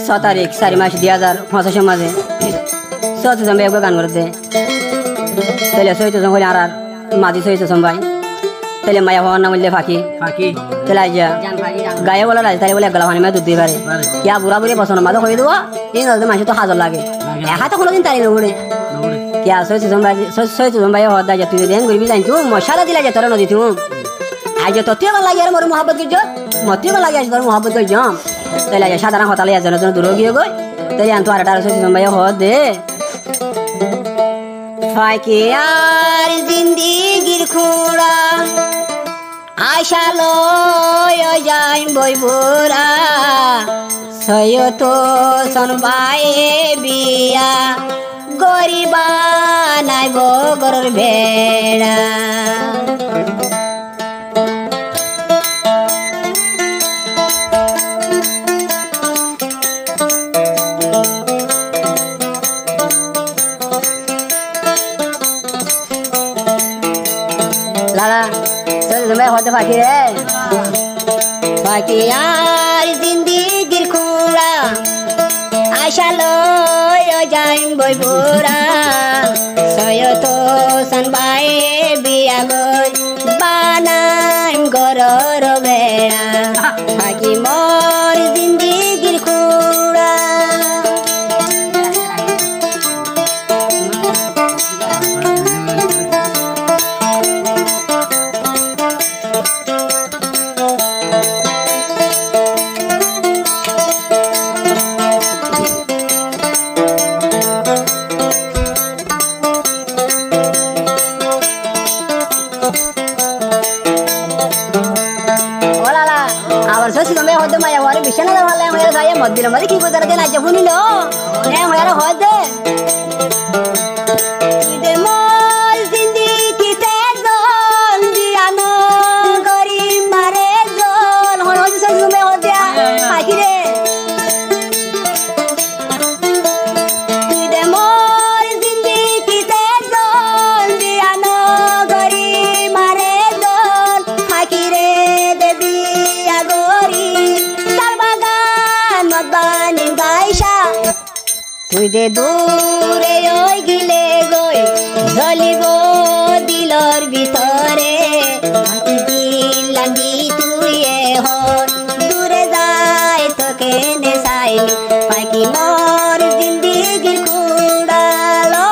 6 তারিখ 4 মাস 2025 মাঝে সত জমে এক গান করতে তাহলে সইত জম হলে আর মাঝি সইত জমবাই তাহলে মায়া হওয়ার নাম বললে ফাঁকি তাহলে আইয়া গায়ে বলা রাজ তাই বলে গলা পানি মা দুধ দিয়ে পারে কিয়া বুড়া বুড়ি পছন্দ মাঝে হয়ে দেবো এই মাসে তো হাজার লাগে হাতে কোনোদিন তারি নগুড়ে কিয়া সইত জমবাই হওয়ার দায় তুই দেন করবি জানি মশালা দিলা যে তোর নদী তুম আজ তত্ত্ব লাগে আর মোর মহাব্বত করছ মতিও লাগে তোর মহাব্বত কর জম তাহলে সাধারণ হতালে একজনের জন্য দূর গিয়ে গই তাই আনতো আর একটা সইত জমবাই হওয়ার দে ফাঁকি আর জিন্দিগির খুঁড়া আশা লয় যাই বইবুরা সৈয়দ সনবাই বিয়া গরিবা নাই বগর ভেড়া লালা तुम्हें होते फाकी रे फाकी यार जिंदगी खुरा आशा लो यो जाइम बोई बुरा सोयो तो सनबाई बिया गोई बानाइम गोरो बेड़ा फाकी मोर जिंदगी खुरा माया वाले बिशना वाले हमारे गाय मध्य मध्य की को करके ना जबुनी लो ने हमारा होत दे इदे मोर जिंदगी ते जोन दिया नो गरी मारे जोन हो से में हो दिया आखी रे इदे मोर जिंदगी ते जोन दिया नो गरी मारे जोन आखी रे देवी आगोरी তুই দে দূরে ওই গিলে গই জ্বলিব দিলর ভিতরে লাগি তুই হন দূরে যায় তোকে নে চাইলি পাখি মোর জিন্দিগির খুঁড়ালো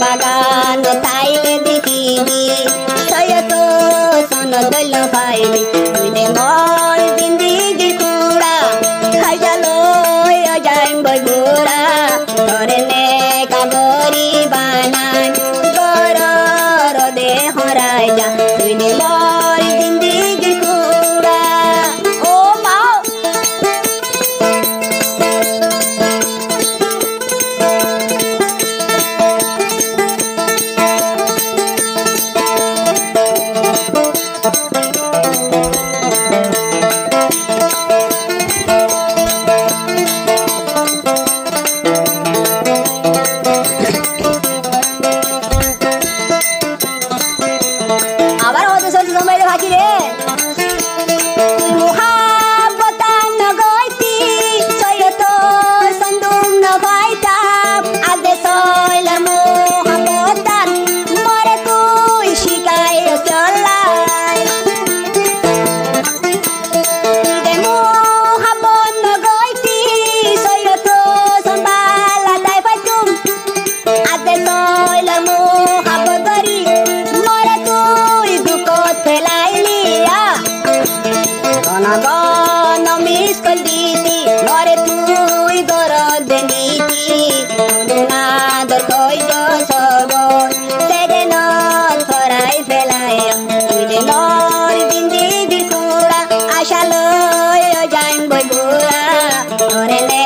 বাগান তাইলে দেখিবি সৈয়দ সনদ লফাইবি তুই দে মোর জিন্দিগি কুড়া খাইজালো যাইম বইবুরা তোরে নে কাগরি বানাই গরর দে হরাই যা তুই দে মোর জিন্দিগি কুড়া ও মাও ওরে নে